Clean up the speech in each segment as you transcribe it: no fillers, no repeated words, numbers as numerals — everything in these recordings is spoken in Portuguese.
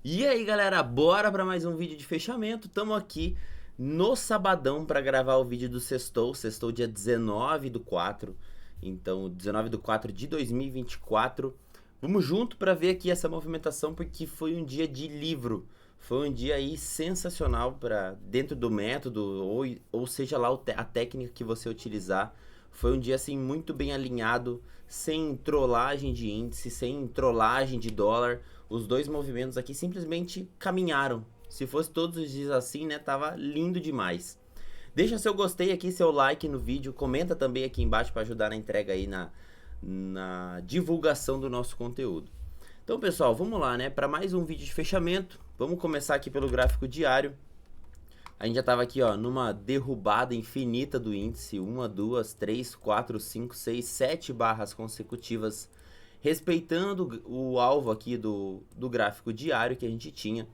E aí galera, bora para mais um vídeo de fechamento. Estamos aqui no sabadão para gravar o vídeo do sextou dia 19 do 4. Então 19 do 4 de 2024. Vamos junto para ver aqui essa movimentação, porque foi um dia de livro. Foi um dia aí sensacional para dentro do método, ou seja lá a técnica que você utilizar. Foi um dia assim muito bem alinhado, sem trollagem de índice, sem trollagem de dólar. Os dois movimentos aqui simplesmente caminharam. Se fosse todos os dias assim, né, tava lindo demais. Deixa seu gostei aqui, seu like no vídeo, comenta também aqui embaixo para ajudar na entrega aí na divulgação do nosso conteúdo. Então, pessoal, vamos lá, né, para mais um vídeo de fechamento. Vamos começar aqui pelo gráfico diário. A gente já estava aqui, ó, numa derrubada infinita do índice, 1, 2, 3, 4, 5, 6, 7 barras consecutivas, respeitando o alvo aqui do gráfico diário que a gente tinha.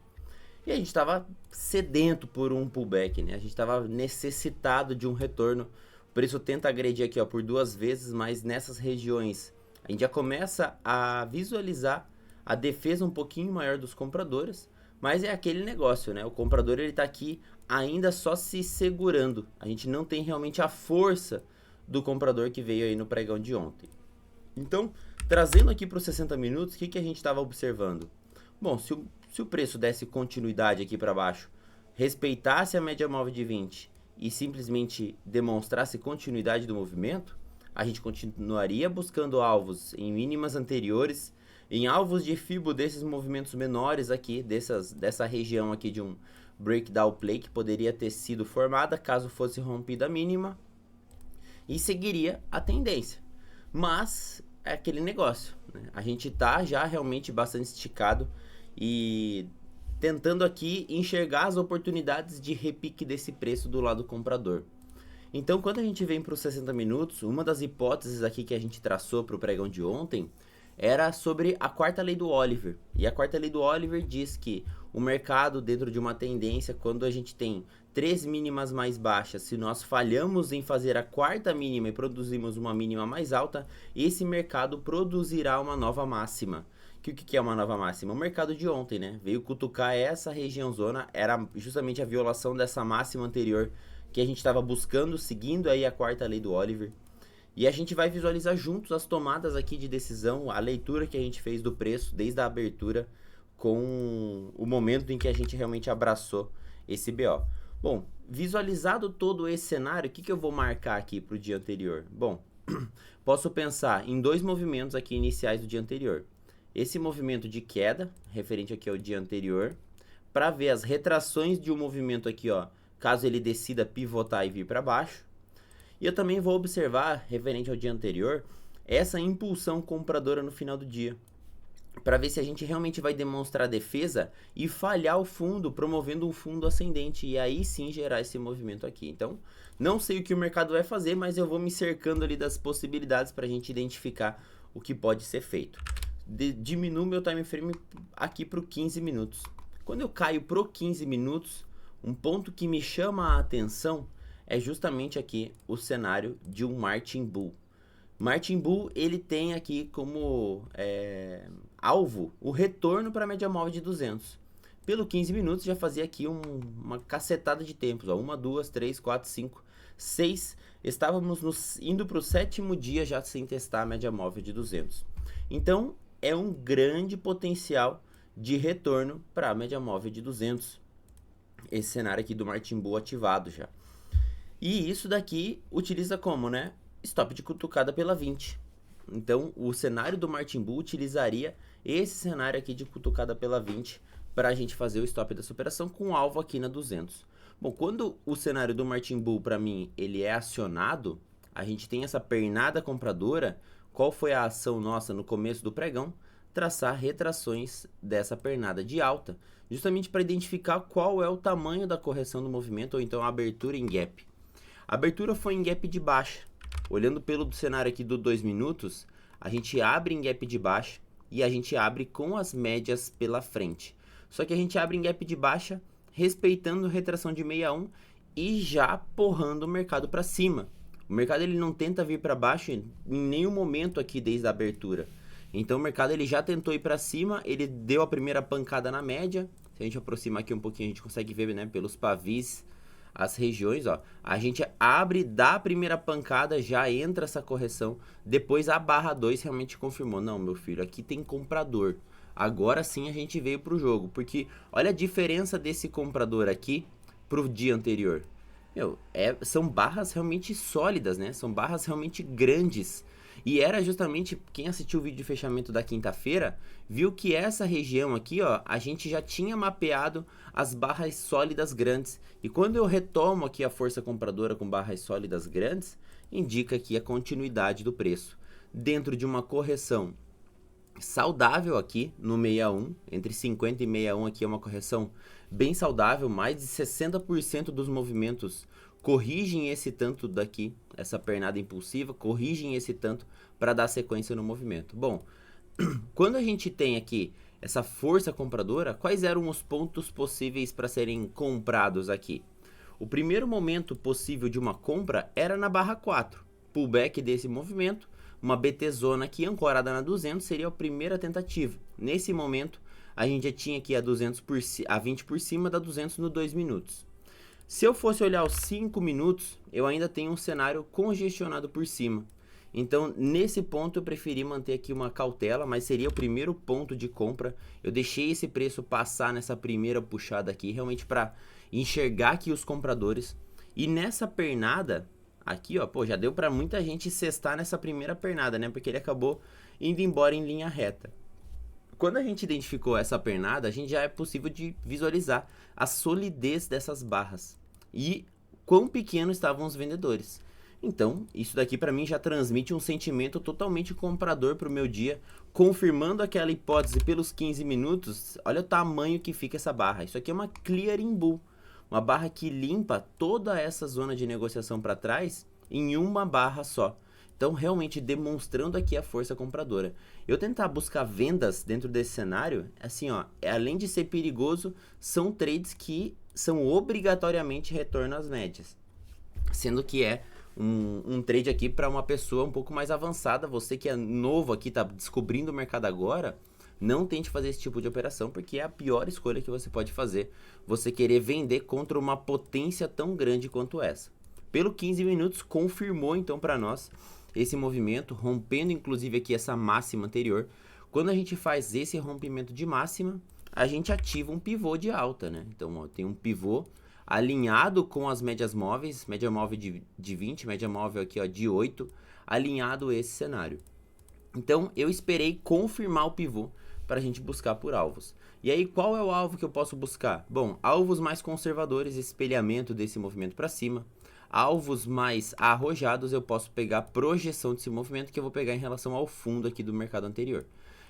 E a gente estava sedento por um pullback, né? A gente estava necessitado de um retorno. O preço tenta agredir aqui, ó, por duas vezes, mas nessas regiões a gente já começa a visualizar a defesa um pouquinho maior dos compradores. Mas é aquele negócio, né? O comprador ele tá aqui ainda só se segurando. A gente não tem realmente a força do comprador que veio aí no pregão de ontem. Então, trazendo aqui para os 60 minutos, o que a gente estava observando? Bom, se o preço desse continuidade aqui para baixo, respeitasse a média móvel de 20 e simplesmente demonstrasse continuidade do movimento, a gente continuaria buscando alvos em mínimas anteriores, em alvos de FIBO desses movimentos menores aqui, dessa região aqui de um breakdown play que poderia ter sido formada caso fosse rompida a mínima, e seguiria a tendência. Mas é aquele negócio, né? A gente tá já realmente bastante esticado e tentando aqui enxergar as oportunidades de repique desse preço do lado comprador. Então, quando a gente vem para os 60 minutos, uma das hipóteses aqui que a gente traçou para o pregão de ontem era sobre a quarta lei do Oliver. E a quarta lei do Oliver diz que o mercado, dentro de uma tendência, quando a gente tem três mínimas mais baixas, se nós falhamos em fazer a quarta mínima e produzimos uma mínima mais alta, esse mercado produzirá uma nova máxima. Que o que é uma nova máxima? O mercado de ontem, né? Veio cutucar essa região zona, era justamente a violação dessa máxima anterior que a gente estava buscando, seguindo aí a quarta lei do Oliver. E a gente vai visualizar juntos as tomadas aqui de decisão, a leitura que a gente fez do preço desde a abertura com o momento em que a gente realmente abraçou esse BO. Bom, visualizado todo esse cenário, o que eu vou marcar aqui para o dia anterior? Bom, posso pensar em dois movimentos aqui iniciais do dia anterior. Esse movimento de queda, referente aqui ao dia anterior, para ver as retrações de um movimento aqui, ó, caso ele decida pivotar e vir para baixo. E eu também vou observar, referente ao dia anterior, essa impulsão compradora no final do dia, para ver se a gente realmente vai demonstrar defesa e falhar o fundo, promovendo um fundo ascendente, e aí sim gerar esse movimento aqui. Então, não sei o que o mercado vai fazer, mas eu vou me cercando ali das possibilidades para a gente identificar o que pode ser feito. Diminuo meu time frame aqui para o 15 minutos. Quando eu caio para o 15 minutos, um ponto que me chama a atenção é justamente aqui o cenário de um Martin Bull. Martin Bull, ele tem aqui como alvo o retorno para a média móvel de 200. Pelo 15 minutos já fazia aqui uma cacetada de tempos, ó, 1, 2, 3, 4, 5, 6. Estávamos indo para o sétimo dia já sem testar a média móvel de 200. Então, é um grande potencial de retorno para a média móvel de 200. Esse cenário aqui do Martin Bull ativado já. E isso daqui utiliza como, né? Stop de cutucada pela 20. Então, o cenário do Martin Bull utilizaria esse cenário aqui de cutucada pela 20 para a gente fazer o stop da superação com alvo aqui na 200. Bom, quando o cenário do Martin Bull, para mim, ele é acionado, a gente tem essa pernada compradora. Qual foi a ação nossa no começo do pregão? Traçar retrações dessa pernada de alta, justamente para identificar qual é o tamanho da correção do movimento, ou então a abertura em gap. A abertura foi em gap de baixa. Olhando pelo cenário aqui do 2 minutos, a gente abre em gap de baixa e a gente abre com as médias pela frente. Só que a gente abre em gap de baixa, respeitando a retração de 61 e já porrando o mercado para cima. O mercado ele não tenta vir para baixo em nenhum momento aqui desde a abertura. Então o mercado ele já tentou ir para cima, ele deu a primeira pancada na média. Se a gente aproximar aqui um pouquinho, a gente consegue ver, né, pelos pavis as regiões, ó. A gente abre, dá a primeira pancada, já entra essa correção. Depois a barra 2 realmente confirmou. Não, meu filho, aqui tem comprador. Agora sim a gente veio pro jogo. Porque olha a diferença desse comprador aqui pro dia anterior. Meu, são barras realmente sólidas, né? São barras realmente grandes. E era justamente, quem assistiu o vídeo de fechamento da quinta-feira, viu que essa região aqui, ó, a gente já tinha mapeado as barras sólidas grandes. E quando eu retomo aqui a força compradora com barras sólidas grandes, indica aqui a continuidade do preço. Dentro de uma correção saudável aqui no 61, entre 50 e 61 aqui é uma correção bem saudável, mais de 60% dos movimentos corrigem esse tanto daqui, essa pernada impulsiva, corrigem esse tanto para dar sequência no movimento. Bom, quando a gente tem aqui essa força compradora, quais eram os pontos possíveis para serem comprados aqui? O primeiro momento possível de uma compra era na barra 4, pullback desse movimento, uma BT zona aqui ancorada na 200 seria a primeira tentativa. Nesse momento, a gente já tinha aqui a 20 por cima da 200 no 2 minutos. Se eu fosse olhar os 5 minutos, eu ainda tenho um cenário congestionado por cima. Então, nesse ponto, eu preferi manter aqui uma cautela, mas seria o primeiro ponto de compra. Eu deixei esse preço passar nessa primeira puxada aqui, realmente para enxergar aqui os compradores. E nessa pernada aqui, ó, pô, já deu para muita gente cestar nessa primeira pernada, né? Porque ele acabou indo embora em linha reta. Quando a gente identificou essa pernada, a gente já é possível de visualizar a solidez dessas barras e quão pequenos estavam os vendedores. Então, isso daqui para mim já transmite um sentimento totalmente comprador para o meu dia, confirmando aquela hipótese pelos 15 minutos. Olha o tamanho que fica essa barra. Isso aqui é uma clearing bull, uma barra que limpa toda essa zona de negociação para trás em uma barra só. Então, realmente demonstrando aqui a força compradora. Eu tentar buscar vendas dentro desse cenário, assim, ó, além de ser perigoso, são trades que são obrigatoriamente retorno às médias. Sendo que é um trade aqui para uma pessoa um pouco mais avançada. Você que é novo aqui, está descobrindo o mercado agora, não tente fazer esse tipo de operação, porque é a pior escolha que você pode fazer. Você querer vender contra uma potência tão grande quanto essa. Pelo 15 minutos, confirmou então para nós esse movimento, rompendo inclusive aqui essa máxima anterior. Quando a gente faz esse rompimento de máxima, a gente ativa um pivô de alta, né? Então, ó, tem um pivô alinhado com as médias móveis, média móvel de 20, média móvel aqui, ó, de 8, alinhado esse cenário. Então, eu esperei confirmar o pivô para a gente buscar por alvos. E aí, qual é o alvo que eu posso buscar? Bom, alvos mais conservadores, espelhamento desse movimento para cima. Alvos mais arrojados, eu posso pegar a projeção desse movimento que eu vou pegar em relação ao fundo aqui do mercado anterior.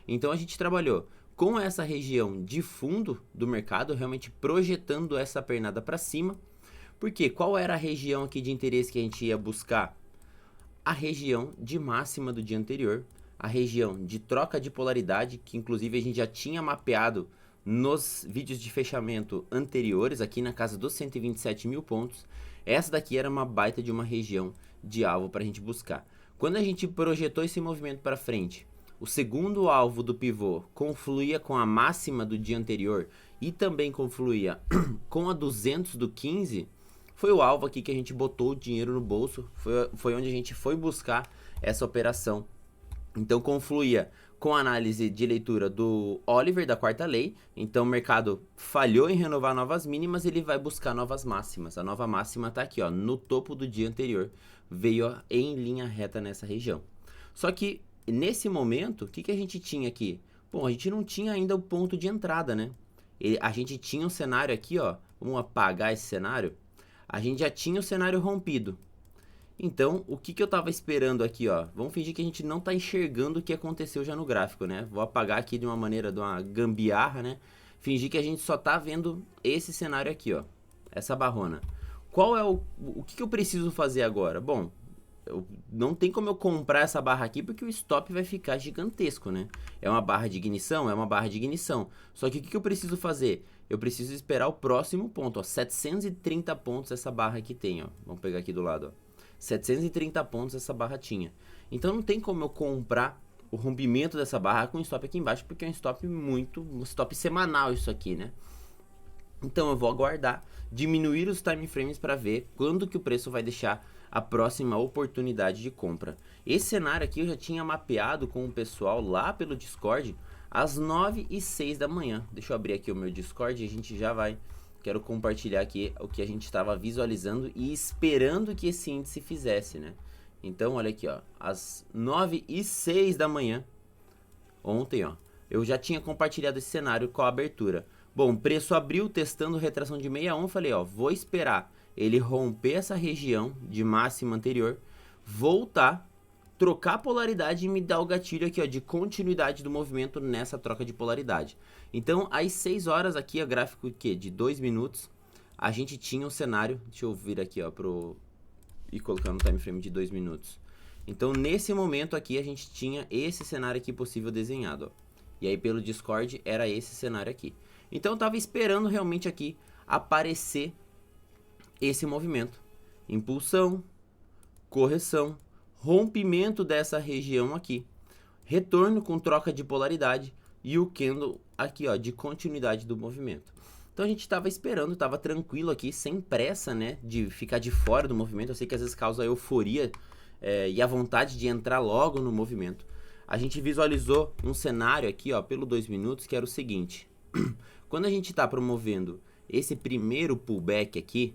Então, a gente trabalhou com essa região de fundo do mercado, realmente projetando essa pernada para cima. Porque qual era a região aqui de interesse que a gente ia buscar? A região de máxima do dia anterior, a região de troca de polaridade, que inclusive a gente já tinha mapeado nos vídeos de fechamento anteriores, aqui na casa dos 127 mil pontos. Essa daqui era uma baita de uma região de alvo para a gente buscar. Quando a gente projetou esse movimento para frente, o segundo alvo do pivô confluía com a máxima do dia anterior e também confluía com a 200 do 15, foi o alvo aqui que a gente botou o dinheiro no bolso, foi onde a gente foi buscar essa operação. Então confluía com a análise de leitura do Oliver, da quarta lei. Então o mercado falhou em renovar novas mínimas, ele vai buscar novas máximas. A nova máxima está aqui, ó, no topo do dia anterior, veio ó, em linha reta nessa região. Só que nesse momento, o que a gente tinha aqui? Bom, a gente não tinha ainda o ponto de entrada, né? A gente tinha um cenário aqui, ó, vamos apagar esse cenário. A gente já tinha o cenário rompido. Então, o que eu tava esperando aqui, ó? Vamos fingir que a gente não tá enxergando o que aconteceu já no gráfico, né? Vou apagar aqui de uma maneira, de uma gambiarra, né? Fingir que a gente só tá vendo esse cenário aqui, ó. Essa barrona. Qual é o que eu preciso fazer agora? Bom, não tem como eu comprar essa barra aqui porque o stop vai ficar gigantesco, né? É uma barra de ignição? É uma barra de ignição. Só que o que eu preciso fazer? Eu preciso esperar o próximo ponto, ó. 730 pontos essa barra aqui tem, ó. Vamos pegar aqui do lado, ó. 730 pontos essa barra tinha. Então não tem como eu comprar o rompimento dessa barra com stop aqui embaixo, porque é um stop semanal isso aqui, né? Então eu vou aguardar, diminuir os time frames para ver quando que o preço vai deixar a próxima oportunidade de compra. Esse cenário aqui eu já tinha mapeado com o pessoal lá pelo Discord às 9h06 da manhã. Deixa eu abrir aqui o meu Discord e a gente já vai. Quero compartilhar aqui o que a gente estava visualizando e esperando que esse índice fizesse, né? Então olha aqui, ó, às 9h06 da manhã, ontem, ó, eu já tinha compartilhado esse cenário com a abertura. Bom, preço abriu testando retração de 61, falei, ó, vou esperar ele romper essa região de máxima anterior, voltar, trocar a polaridade e me dar o gatilho aqui, ó, de continuidade do movimento nessa troca de polaridade. Então, às 6 horas aqui, o gráfico de 2 minutos, a gente tinha um cenário, deixa eu vir aqui, ó, e colocar no time frame de 2 minutos. Então, nesse momento aqui, a gente tinha esse cenário aqui possível desenhado, ó. E aí, pelo Discord, era esse cenário aqui. Então, eu tava esperando realmente aqui aparecer esse movimento. Impulsão, correção, rompimento dessa região aqui, retorno com troca de polaridade e o candle aqui, ó, de continuidade do movimento. Então a gente estava esperando, estava tranquilo aqui, sem pressa, né, de ficar de fora do movimento. Eu sei que às vezes causa euforia e a vontade de entrar logo no movimento. A gente visualizou um cenário aqui, ó, pelo 2 minutos, que era o seguinte. Quando a gente está promovendo esse primeiro pullback aqui,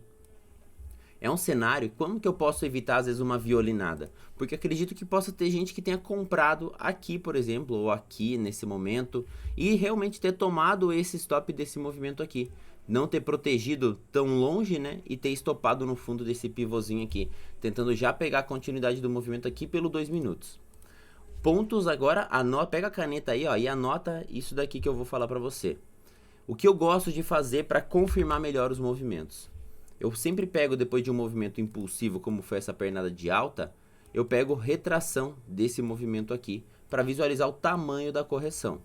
é um cenário, como que eu posso evitar às vezes uma violinada? Porque acredito que possa ter gente que tenha comprado aqui, por exemplo, ou aqui nesse momento, e realmente ter tomado esse stop desse movimento aqui. Não ter protegido tão longe, né? E ter estopado no fundo desse pivôzinho aqui, tentando já pegar a continuidade do movimento aqui pelo 2 minutos. Pontos agora, pega a caneta aí, ó, e anota isso daqui que eu vou falar para você. O que eu gosto de fazer para confirmar melhor os movimentos? Eu sempre pego, depois de um movimento impulsivo, como foi essa pernada de alta, eu pego retração desse movimento aqui, para visualizar o tamanho da correção.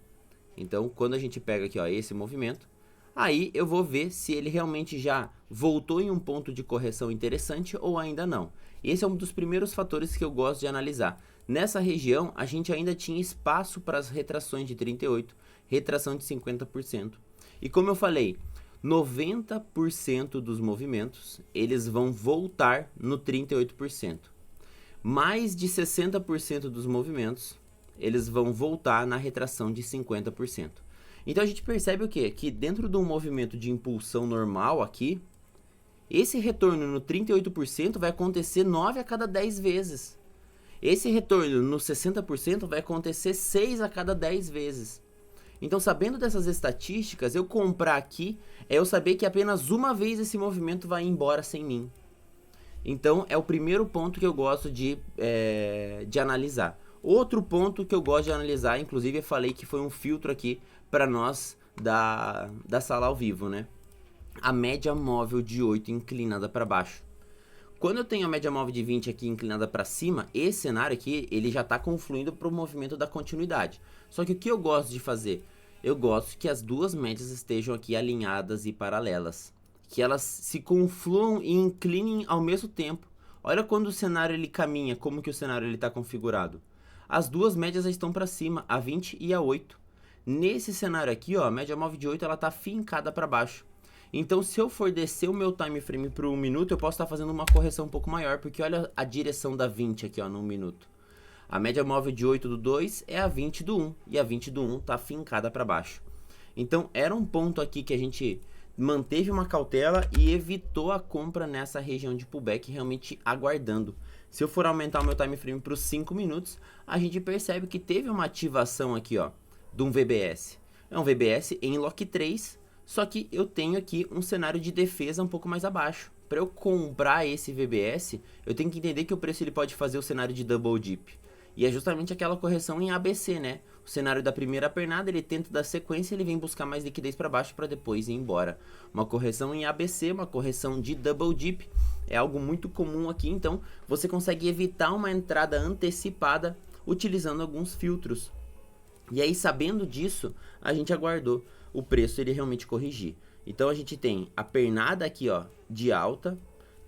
Então, quando a gente pega aqui, ó, esse movimento, aí eu vou ver se ele realmente já voltou em um ponto de correção interessante ou ainda não. Esse é um dos primeiros fatores que eu gosto de analisar. Nessa região, a gente ainda tinha espaço para as retrações de 38%, retração de 50%. E como eu falei, 90% dos movimentos, eles vão voltar no 38%. Mais de 60% dos movimentos, eles vão voltar na retração de 50%. Então a gente percebe o quê? Que dentro de um movimento de impulsão normal aqui, esse retorno no 38% vai acontecer 9 a cada 10 vezes. Esse retorno no 60% vai acontecer 6 a cada 10 vezes. Então, sabendo dessas estatísticas, eu comprar aqui é eu saber que apenas uma vez esse movimento vai embora sem mim. Então, é o primeiro ponto que eu gosto de analisar. Outro ponto que eu gosto de analisar, inclusive eu falei que foi um filtro aqui para nós da sala ao vivo, né? A média móvel de 8 inclinada para baixo. Quando eu tenho a média móvel de 20 aqui inclinada para cima, esse cenário aqui, ele já está confluindo para o movimento da continuidade. Só que o que eu gosto de fazer? Eu gosto que as duas médias estejam aqui alinhadas e paralelas. Que elas se confluam e inclinem ao mesmo tempo. Olha quando o cenário ele caminha, como que o cenário está configurado. As duas médias estão para cima, a 20 e a 8. Nesse cenário aqui, ó, a média móvel de 8 está fincada para baixo. Então, se eu for descer o meu time frame para 1 minuto, eu posso estar fazendo uma correção um pouco maior, porque olha a direção da 20 aqui, ó, no 1 minuto. A média móvel de 8 do 2 é a 20 do 1, e a 20 do 1 está fincada para baixo. Então, era um ponto aqui que a gente manteve uma cautela e evitou a compra nessa região de pullback, realmente aguardando. Se eu for aumentar o meu time frame para os 5 minutos, a gente percebe que teve uma ativação aqui, ó, de um VBS. É um VBS em Lock 3, só que eu tenho aqui um cenário de defesa um pouco mais abaixo. Para eu comprar esse VBS, eu tenho que entender que o preço ele pode fazer o cenário de Double Dip. E é justamente aquela correção em ABC, né? O cenário da primeira pernada, ele tenta dar sequência, ele vem buscar mais liquidez para baixo para depois ir embora. Uma correção em ABC, uma correção de Double Dip, é algo muito comum aqui, então você consegue evitar uma entrada antecipada utilizando alguns filtros. E aí, sabendo disso, a gente aguardou o preço ele realmente corrigir. Então a gente tem a pernada aqui, ó, de alta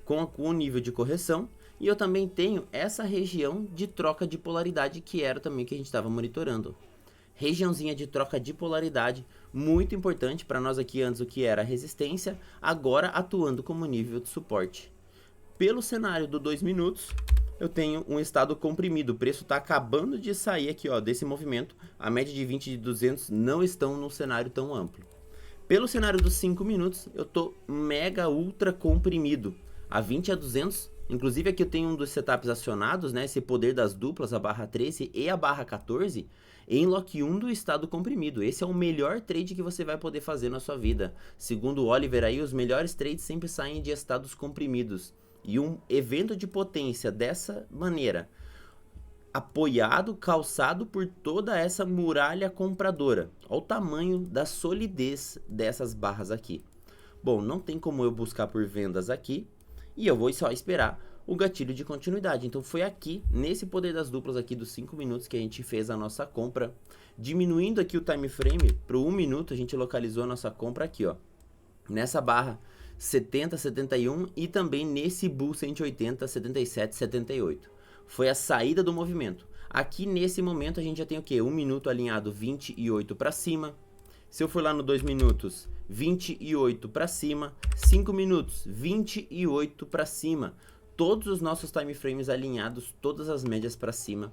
com o nível de correção E eu também tenho essa região de troca de polaridade, que era também que a gente estava monitorando. Regiãozinha de troca de polaridade, muito importante para nós aqui antes o que era resistência, agora atuando como nível de suporte. Pelo cenário do 2 minutos, eu tenho um estado comprimido, o preço está acabando de sair aqui ó, desse movimento, a média de 20 e de 200 não estão num cenário tão amplo. Pelo cenário dos 5 minutos, eu estou mega ultra comprimido, a 20 a 200, inclusive aqui eu tenho um dos setups acionados, né, esse poder das duplas, a barra 13 e a barra 14, em lock 1 do estado comprimido. Esse é o melhor trade que você vai poder fazer na sua vida. Segundo o Oliver aí, os melhores trades sempre saem de estados comprimidos. E um evento de potência dessa maneira, apoiado, calçado por toda essa muralha compradora. Olha o tamanho da solidez dessas barras aqui. Bom, não tem como eu buscar por vendas aqui, e eu vou só esperar o gatilho de continuidade. Então foi aqui, nesse poder das duplas aqui dos 5 minutos que a gente fez a nossa compra. Diminuindo aqui o time frame para o 1 minuto, a gente localizou a nossa compra aqui, ó. Nessa barra 70, 71 e também nesse bull 180, 77, 78. Foi a saída do movimento. Aqui nesse momento a gente já tem o que? 1 minuto alinhado 28 para cima. Se eu for lá no 2 minutos, 28 para cima. 5 minutos, 28 para cima. Todos os nossos time frames alinhados, todas as médias para cima.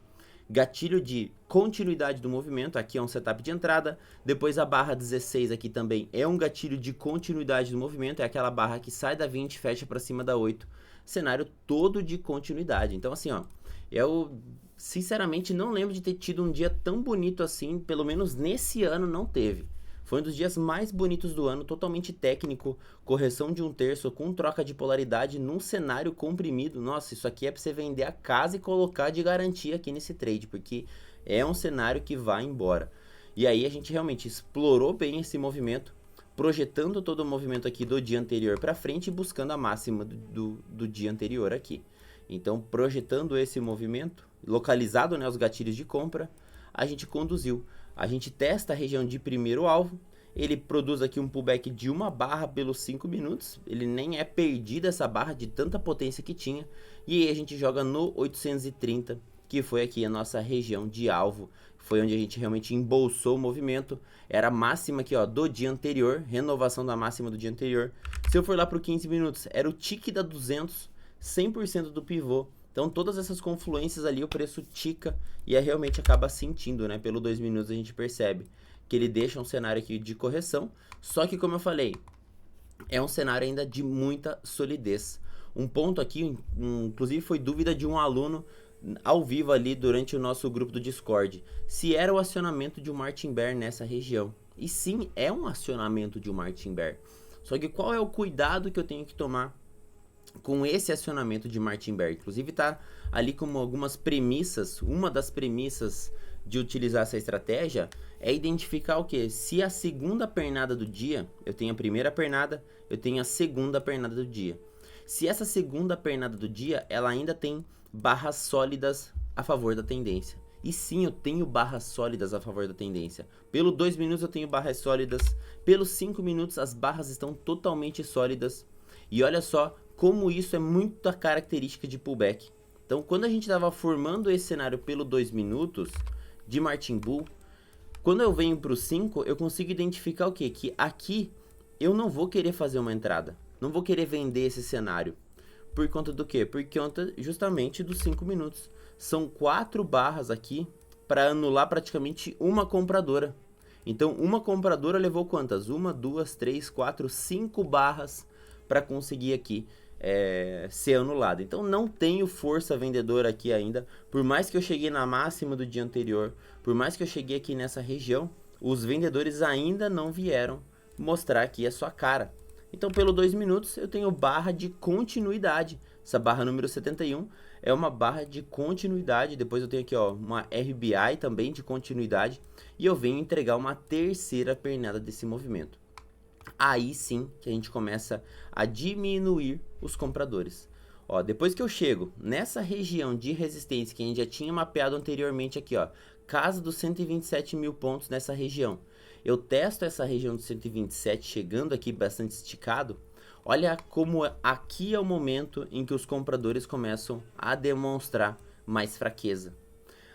Gatilho de continuidade do movimento, aqui é um setup de entrada. Depois a barra 16 aqui também é um gatilho de continuidade do movimento, é aquela barra que sai da 20 e fecha para cima da 8. Cenário todo de continuidade. Então assim, ó, eu sinceramente não lembro de ter tido um dia tão bonito assim, pelo menos nesse ano não teve. Foi um dos dias mais bonitos do ano, totalmente técnico, correção de 1/3 com troca de polaridade num cenário comprimido. Nossa, isso aqui é para você vender a casa e colocar de garantia aqui nesse trade, porque é um cenário que vai embora. E aí a gente realmente explorou bem esse movimento, projetando todo o movimento aqui do dia anterior para frente e buscando a máxima do dia anterior aqui. Então, projetando esse movimento, localizado, né, os gatilhos de compra, a gente conduziu. A gente testa a região de primeiro alvo, ele produz aqui um pullback de uma barra pelos 5 minutos, ele nem é perdida essa barra de tanta potência que tinha, e aí a gente joga no 830, que foi aqui a nossa região de alvo, foi onde a gente realmente embolsou o movimento, era a máxima aqui ó, do dia anterior, renovação da máxima do dia anterior. Se eu for lá para o 15 minutos, era o tique da 200, 100% do pivô. Então todas essas confluências ali o preço tica e realmente acaba sentindo, né? Pelo 2 minutos a gente percebe que ele deixa um cenário aqui de correção, só que como eu falei, é um cenário ainda de muita solidez. Um ponto aqui, inclusive foi dúvida de um aluno ao vivo ali durante o nosso grupo do Discord, se era o acionamento de um Martin Bear nessa região. E sim, é um acionamento de um Martin Bear. Só que qual é o cuidado que eu tenho que tomar com esse acionamento de Martin Bear? Inclusive tá ali como algumas premissas, uma das premissas de utilizar essa estratégia é identificar o que? Se a segunda pernada do dia, eu tenho a primeira pernada, eu tenho a segunda pernada do dia. Se essa segunda pernada do dia, ela ainda tem barras sólidas a favor da tendência. E sim, eu tenho barras sólidas a favor da tendência. Pelo 2 minutos eu tenho barras sólidas, pelos 5 minutos as barras estão totalmente sólidas. E olha só como isso é muita característica de pullback. Então, quando a gente estava formando esse cenário pelo 2 minutos de Martin Bull, quando eu venho para o 5, eu consigo identificar o quê? Que aqui eu não vou querer fazer uma entrada. Não vou querer vender esse cenário. Por conta do quê? Por conta justamente dos 5 minutos. São 4 barras aqui para anular praticamente uma compradora. Então, uma compradora levou quantas? 1, 2, 3, 4, 5 barras para conseguir aqui ser anulado. Então não tenho força vendedora aqui ainda, por mais que eu cheguei na máxima do dia anterior, por mais que eu cheguei aqui nessa região, os vendedores ainda não vieram mostrar aqui a sua cara. Então pelo 2 minutos eu tenho barra de continuidade, essa barra número 71 é uma barra de continuidade, depois eu tenho aqui ó, uma RBI também de continuidade, e eu venho entregar uma terceira pernada desse movimento. Aí sim que a gente começa a diminuir os compradores. Ó, depois que eu chego nessa região de resistência que a gente já tinha mapeado anteriormente aqui, ó, casa dos 127 mil pontos nessa região. Eu testo essa região de 127 chegando aqui bastante esticado. olha como aqui é o momento em que os compradores começam a demonstrar mais fraqueza.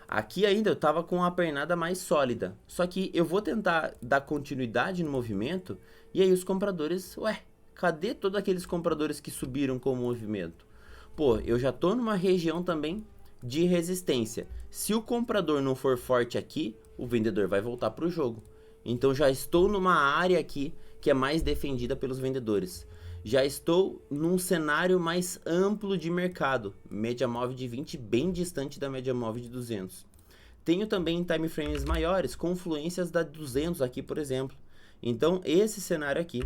Aqui ainda eu tava com a pernada mais sólida, só que eu vou tentar dar continuidade no movimento, e aí os compradores, ué, cadê todos aqueles compradores que subiram com o movimento? Pô, eu já tô numa região também de resistência. Se o comprador não for forte aqui, o vendedor vai voltar pro jogo. Então já estou numa área aqui que é mais defendida pelos vendedores. Já estou num cenário mais amplo de mercado, média móvel de 20 bem distante da média móvel de 200. Tenho também time frames maiores, confluências da 200 aqui, por exemplo. Então esse cenário aqui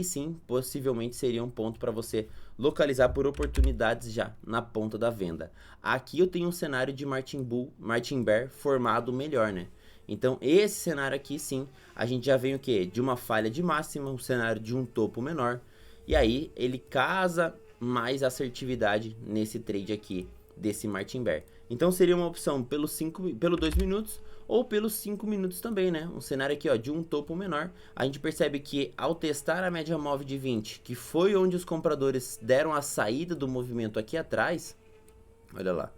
sim, possivelmente seria um ponto para você localizar por oportunidades já na ponta da venda. Aqui eu tenho um cenário de Martin Bear formado melhor, né? Então esse cenário aqui sim, a gente já vem o que? De uma falha de máxima, um cenário de um topo menor. E aí ele casa mais assertividade nesse trade aqui desse Martin Bear. Então seria uma opção pelo 2 minutos ou pelos 5 minutos também, né? Um cenário aqui, ó, de um topo menor. A gente percebe que ao testar a média móvel de 20, que foi onde os compradores deram a saída do movimento aqui atrás, olha lá.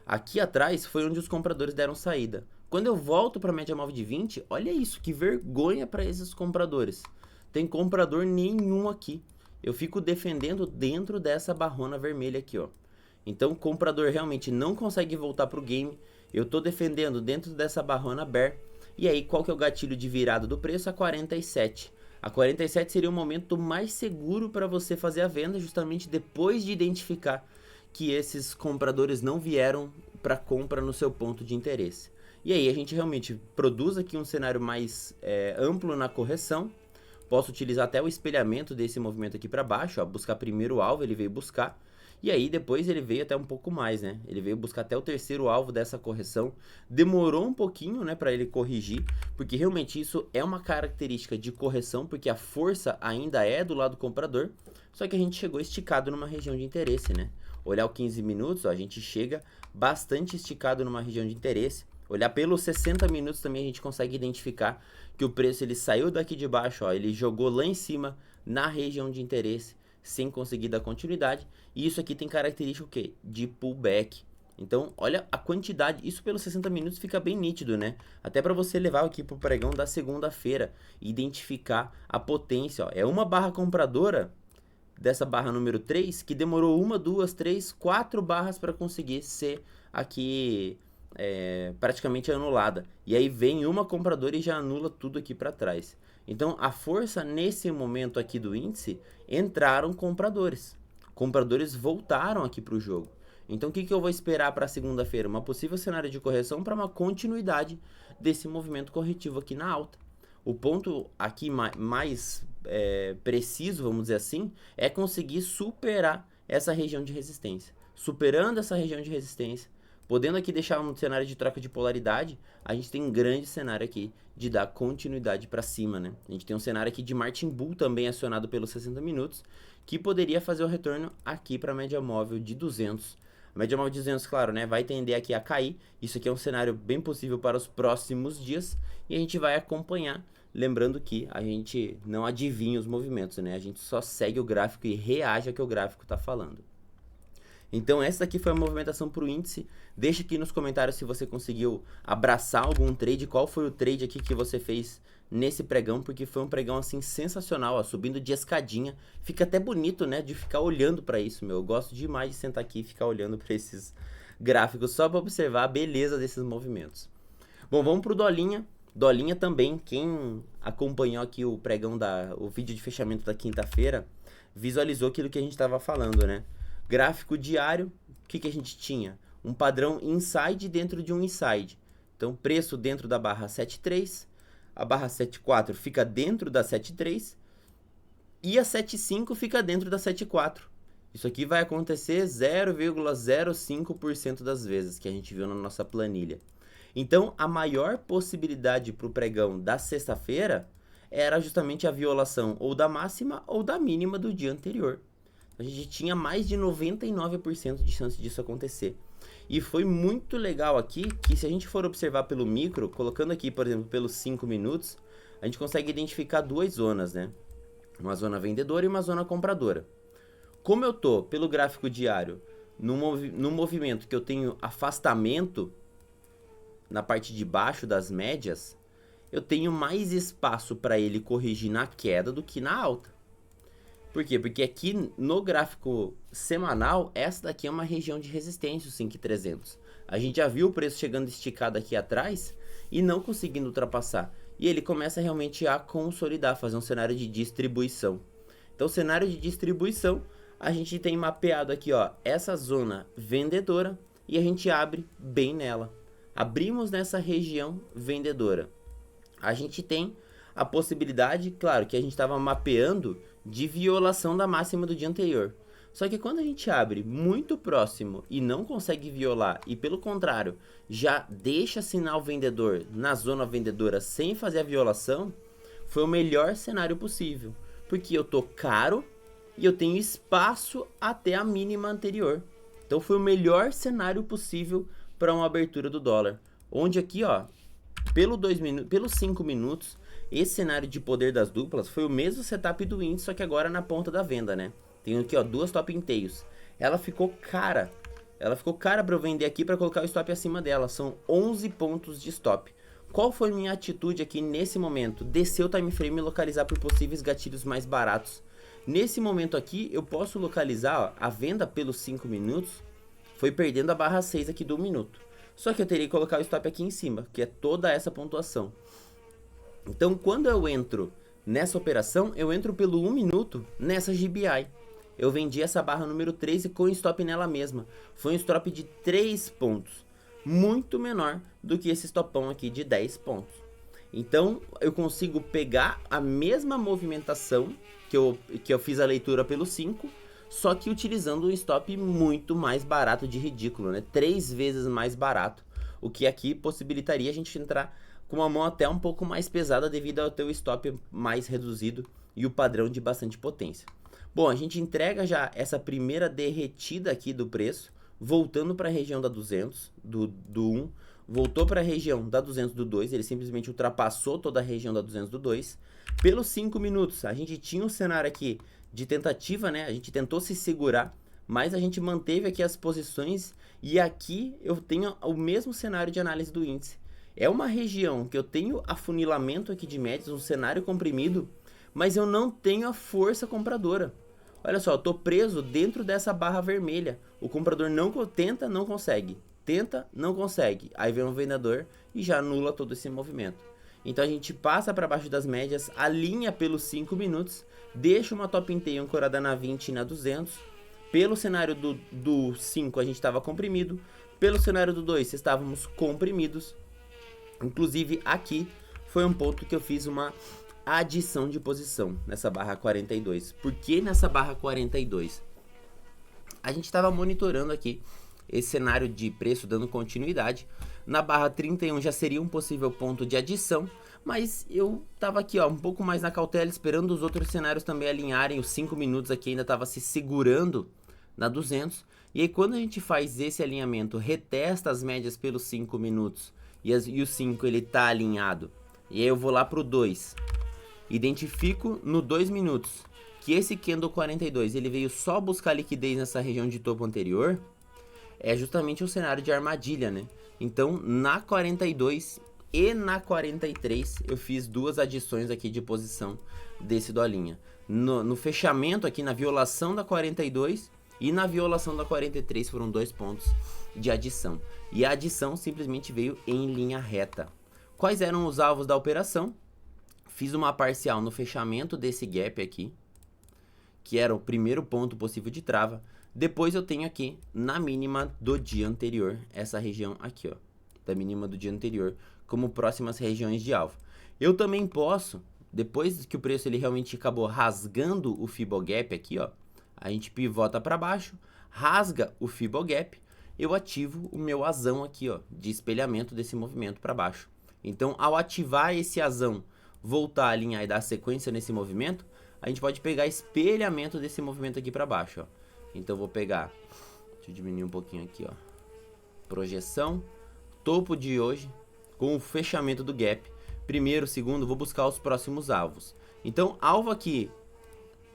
Aqui atrás foi onde os compradores deram saída. Quando eu volto para a média móvel de 20, olha isso, que vergonha para esses compradores. Tem comprador nenhum aqui. Eu fico defendendo dentro dessa barrona vermelha aqui, ó. Então o comprador realmente não consegue voltar pro game. Eu tô defendendo dentro dessa barrona bear. E aí qual que é o gatilho de virada do preço? A 47. A 47 seria o momento mais seguro para você fazer a venda, justamente depois de identificar que esses compradores não vieram para compra no seu ponto de interesse. E aí a gente realmente produz aqui um cenário mais amplo na correção. Posso utilizar até o espelhamento desse movimento aqui para baixo, ó, buscar primeiro o alvo, ele veio buscar. E aí depois ele veio até um pouco mais, né? Ele veio buscar até o terceiro alvo dessa correção. Demorou um pouquinho, né, para ele corrigir, porque realmente isso é uma característica de correção, porque a força ainda é do lado comprador, só que a gente chegou esticado numa região de interesse, né? Olhar o 15 minutos, ó, a gente chega bastante esticado numa região de interesse. Olhar pelos 60 minutos também a gente consegue identificar que o preço ele saiu daqui de baixo, ó, ele jogou lá em cima na região de interesse sem conseguir dar continuidade. E isso aqui tem característica o quê? De pullback. Então, olha a quantidade, isso pelos 60 minutos fica bem nítido, né? Até para você levar aqui pro pregão da segunda-feira, identificar a potência, ó. É uma barra compradora dessa barra número 3 que demorou 1, 2, 3, 4 barras para conseguir ser aqui praticamente anulada. E aí vem uma compradora e já anula tudo aqui para trás. Então a força nesse momento aqui do índice, entraram compradores. Compradores voltaram aqui para o jogo. Então o que eu vou esperar para segunda-feira? Uma possível cenário de correção para uma continuidade desse movimento corretivo aqui na alta. O ponto aqui mais preciso, vamos dizer assim, é conseguir superar essa região de resistência. Superando essa região de resistência, podendo aqui deixar um cenário de troca de polaridade, a gente tem um grande cenário aqui de dar continuidade para cima, né? A gente tem um cenário aqui de Martin Bull também acionado pelos 60 minutos, que poderia fazer o retorno aqui para a média móvel de 200. A média móvel de 200, claro, né, vai tender aqui a cair. Isso aqui é um cenário bem possível para os próximos dias e a gente vai acompanhar. Lembrando que a gente não adivinha os movimentos, né? A gente só segue o gráfico e reage ao que o gráfico está falando. Então essa aqui foi a movimentação para o índice. Deixa aqui nos comentários se você conseguiu abraçar algum trade, qual foi o trade aqui que você fez nesse pregão, porque foi um pregão assim sensacional, ó, subindo de escadinha. Fica até bonito, né, de ficar olhando para isso, meu. Eu gosto demais de sentar aqui e ficar olhando para esses gráficos só para observar a beleza desses movimentos. Bom, vamos pro Dolinha. Dolinha também, quem acompanhou aqui o pregão o vídeo de fechamento da quinta-feira, visualizou aquilo que a gente estava falando, né? Gráfico diário, o que a gente tinha? Um padrão inside dentro de um inside. Então, preço dentro da barra 7.3, a barra 7.4 fica dentro da 7.3 e a 7.5 fica dentro da 7.4. Isso aqui vai acontecer 0,05% das vezes que a gente viu na nossa planilha. Então, a maior possibilidade para o pregão da sexta-feira era justamente a violação ou da máxima ou da mínima do dia anterior. A gente tinha mais de 99% de chance disso acontecer. E foi muito legal aqui que, se a gente for observar pelo micro, colocando aqui, por exemplo, pelos 5 minutos, a gente consegue identificar duas zonas, né? uma zona vendedora e uma zona compradora. Como eu tô pelo gráfico diário no movimento que eu tenho afastamento na parte de baixo das médias, eu tenho mais espaço para ele corrigir na queda do que na alta. Por quê? Porque aqui no gráfico semanal, essa daqui é uma região de resistência, o 5.300. A gente já viu o preço chegando esticado aqui atrás e não conseguindo ultrapassar. E ele começa realmente a consolidar, fazer um cenário de distribuição. Então, cenário de distribuição, a gente tem mapeado aqui, ó, essa zona vendedora e a gente abre bem nela. Abrimos nessa região vendedora. A gente tem a possibilidade, claro, que a gente estava mapeando de violação da máxima do dia anterior. Só que quando a gente abre muito próximo e não consegue violar e pelo contrário, já deixa sinal vendedor na zona vendedora sem fazer a violação, foi o melhor cenário possível. Porque eu tô caro e eu tenho espaço até a mínima anterior. Então foi o melhor cenário possível para uma abertura do dólar. Onde aqui, ó, pelos 5 minutos, esse cenário de poder das duplas foi o mesmo setup do índice, só que agora na ponta da venda, né? Tem aqui, ó, duas top inteiros. Ela ficou cara. Ela ficou cara para eu vender aqui para colocar o stop acima dela. São 11 pontos de stop. Qual foi minha atitude aqui nesse momento? Descer o time frame e localizar por possíveis gatilhos mais baratos. Nesse momento aqui, eu posso localizar, ó, a venda pelos 5 minutos foi perdendo a barra 6 aqui do minuto. Só que eu teria que colocar o stop aqui em cima, que é toda essa pontuação. Então, quando eu entro nessa operação, eu entro pelo 1 minuto nessa GBI. Eu vendi essa barra número 13 com stop nela mesma. Foi um stop de 3 pontos. Muito menor do que esse stopão aqui de 10 pontos. Então, eu consigo pegar a mesma movimentação que eu fiz a leitura pelo 5, só que utilizando um stop muito mais barato de ridículo, né? 3 vezes mais barato. O que aqui possibilitaria a gente entrar com uma mão até um pouco mais pesada devido ao teu stop mais reduzido e o padrão de bastante potência. Bom, a gente entrega já essa primeira derretida aqui do preço, voltando para a região da 200, do 1, voltou para a região da 200 do 2, ele simplesmente ultrapassou toda a região da 200 do 2. Pelos 5 minutos, a gente tinha um cenário aqui de tentativa, né? A gente tentou se segurar, mas a gente manteve aqui as posições e aqui eu tenho o mesmo cenário de análise do índice. É uma região que eu tenho afunilamento aqui de médias, um cenário comprimido, mas eu não tenho a força compradora. Olha só, eu tô preso dentro dessa barra vermelha. O comprador não tenta, não consegue. Tenta, não consegue. Aí vem um vendedor e já anula todo esse movimento. Então a gente passa para baixo das médias, alinha pelos 5 minutos, deixa uma top inteira ancorada na 20 e na 200. Pelo cenário do 5 a gente estava comprimido. Pelo cenário do 2 estávamos comprimidos. Inclusive aqui foi um ponto que eu fiz uma adição de posição nessa barra 42. Por que nessa barra 42? A gente estava monitorando aqui esse cenário de preço dando continuidade. Na barra 31 já seria um possível ponto de adição, mas eu estava aqui, ó, um pouco mais na cautela, esperando os outros cenários também alinharem. Os 5 minutos aqui ainda estava se segurando na 200. E aí quando a gente faz esse alinhamento, retesta as médias pelos 5 minutos e o 5 ele está alinhado. E aí eu vou lá para o 2. Identifico no 2 minutos que esse candle 42 ele veio só buscar liquidez nessa região de topo anterior. É justamente um cenário de armadilha, né? Então na 42 e na 43 eu fiz duas adições aqui de posição desse dolinha. No fechamento aqui, na violação da 42 e na violação da 43 foram 2 pontos de adição. E a adição simplesmente veio em linha reta. Quais eram os alvos da operação? Fiz uma parcial no fechamento desse gap aqui, que era o primeiro ponto possível de trava. Depois eu tenho aqui na mínima do dia anterior, essa região aqui, ó, da mínima do dia anterior, como próximas regiões de alvo. Eu também posso, depois que o preço ele realmente acabou rasgando o Fibogap aqui, ó, a gente pivota para baixo, rasga o Fibogap, eu ativo o meu asão aqui, ó, de espelhamento desse movimento para baixo. Então, ao ativar esse asão, voltar a alinhar e dar sequência nesse movimento, a gente pode pegar espelhamento desse movimento aqui para baixo, ó. Então eu vou pegar, deixa eu diminuir um pouquinho aqui, ó, projeção, topo de hoje, com o fechamento do gap, primeiro, segundo, vou buscar os próximos alvos. Então, alvo aqui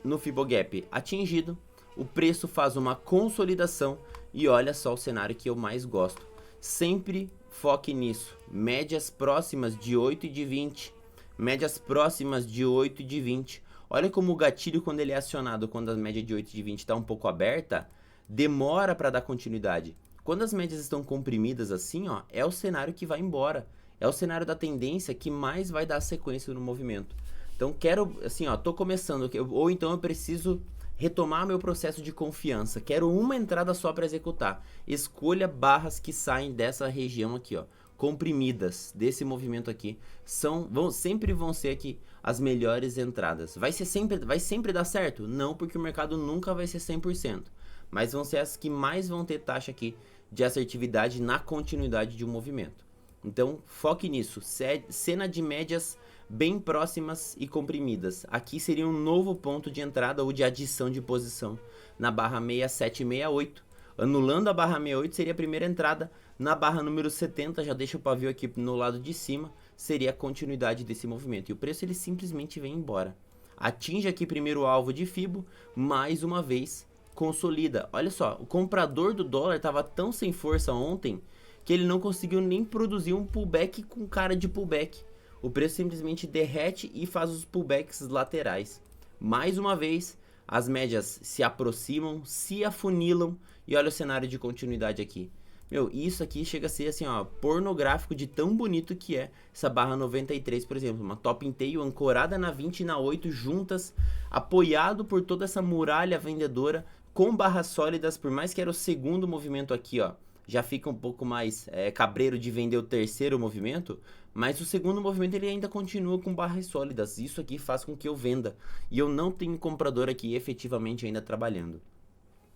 no Fibogap atingido, o preço faz uma consolidação e olha só o cenário que eu mais gosto. Sempre foque nisso, médias próximas de 8 e de 20, médias próximas de 8 e de 20. Olha como o gatilho, quando ele é acionado, quando a média de 8 e de 20 está um pouco aberta, demora para dar continuidade. Quando as médias estão comprimidas assim, ó, é o cenário que vai embora. É o cenário da tendência que mais vai dar sequência no movimento. Então quero, assim, ó, tô começando, ou então eu preciso retomar meu processo de confiança. Quero uma entrada só para executar. Escolha barras que saem dessa região aqui, ó, comprimidas, desse movimento aqui. Sempre vão ser aqui as melhores entradas. Vai sempre dar certo? Não, porque o mercado nunca vai ser 100%. Mas vão ser as que mais vão ter taxa aqui de assertividade na continuidade de um movimento. Então, foque nisso. Cena de médias bem próximas e comprimidas. Aqui seria um novo ponto de entrada ou de adição de posição na barra 6768. Anulando a barra 68 seria a primeira entrada. Na barra número 70, já deixa o pavio aqui no lado de cima, seria a continuidade desse movimento. E o preço ele simplesmente vem embora. Atinge aqui primeiro o alvo de Fibo, mais uma vez consolida. Olha só, o comprador do dólar estava tão sem força ontem que ele não conseguiu nem produzir um pullback com cara de pullback. O preço simplesmente derrete e faz os pullbacks laterais. Mais uma vez, as médias se aproximam, se afunilam e olha o cenário de continuidade aqui. Meu, isso aqui chega a ser assim, ó, pornográfico de tão bonito que é essa barra 93, por exemplo. Uma top in tail ancorada na 20 e na 8 juntas, apoiado por toda essa muralha vendedora com barras sólidas, por mais que era o segundo movimento aqui, ó. Já fica um pouco mais cabreiro de vender o terceiro movimento, mas o segundo movimento ele ainda continua com barras sólidas. Isso aqui faz com que eu venda. E eu não tenho comprador aqui efetivamente ainda trabalhando.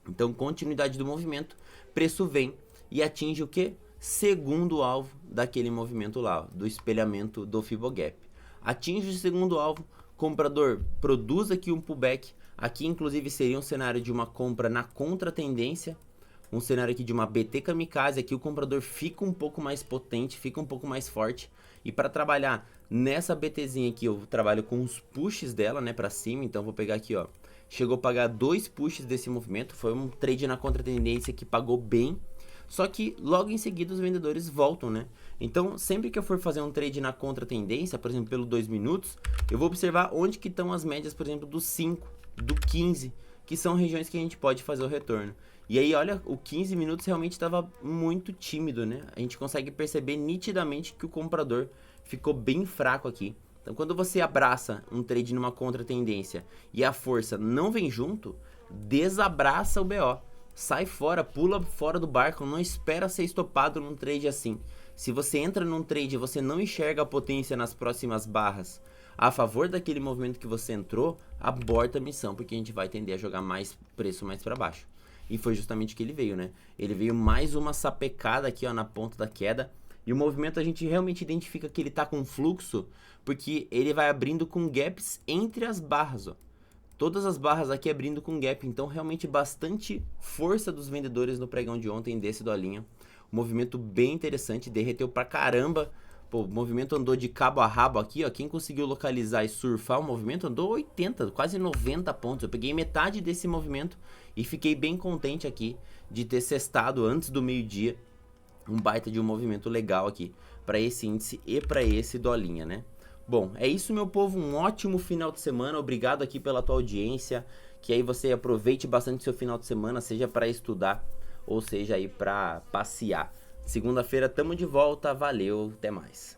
Então, continuidade do movimento, preço vem e atinge o que? Segundo alvo daquele movimento lá, ó, do espelhamento do Fibogap. Atinge o segundo alvo, comprador produz aqui um pullback. Aqui inclusive seria um cenário de uma compra na contratendência. Um cenário aqui de uma BT kamikaze, aqui o comprador fica um pouco mais potente, fica um pouco mais forte. E para trabalhar nessa BTzinha aqui, eu trabalho com os pushes dela, né, para cima. Então vou pegar aqui, ó, chegou a pagar 2 pushes desse movimento, foi um trade na contratendência que pagou bem. Só que logo em seguida os vendedores voltam, né? Então sempre que eu for fazer um trade na contratendência, por exemplo, pelo 2 minutos, eu vou observar onde que estão as médias, por exemplo, do 5, do 15, que são regiões que a gente pode fazer o retorno. E aí, olha, o 15 minutos realmente estava muito tímido, né? A gente consegue perceber nitidamente que o comprador ficou bem fraco aqui. Então, quando você abraça um trade numa contratendência e a força não vem junto, desabraça o BO. Sai fora, pula fora do barco, não espera ser estopado num trade assim. Se você entra num trade e você não enxerga a potência nas próximas barras a favor daquele movimento que você entrou, aborta a missão, porque a gente vai tender a jogar mais preço mais para baixo. E foi justamente o que ele veio, né? Ele veio mais uma sapecada aqui, ó, na ponta da queda. E o movimento a gente realmente identifica que ele tá com fluxo, porque ele vai abrindo com gaps entre as barras, ó. Todas as barras aqui abrindo com gap, então realmente bastante força dos vendedores no pregão de ontem desse dolinha. Um movimento bem interessante, derreteu pra caramba. Pô, o movimento andou de cabo a rabo aqui, ó. Quem conseguiu localizar e surfar o movimento andou 80, quase 90 pontos. Eu peguei metade desse movimento e fiquei bem contente aqui de ter cestado antes do meio-dia um baita de um movimento legal aqui para esse índice e para esse dolinha, né? Bom, é isso, meu povo, um ótimo final de semana, obrigado aqui pela tua audiência, que aí você aproveite bastante seu final de semana, seja para estudar ou seja aí para passear. Segunda-feira tamo de volta, valeu, até mais.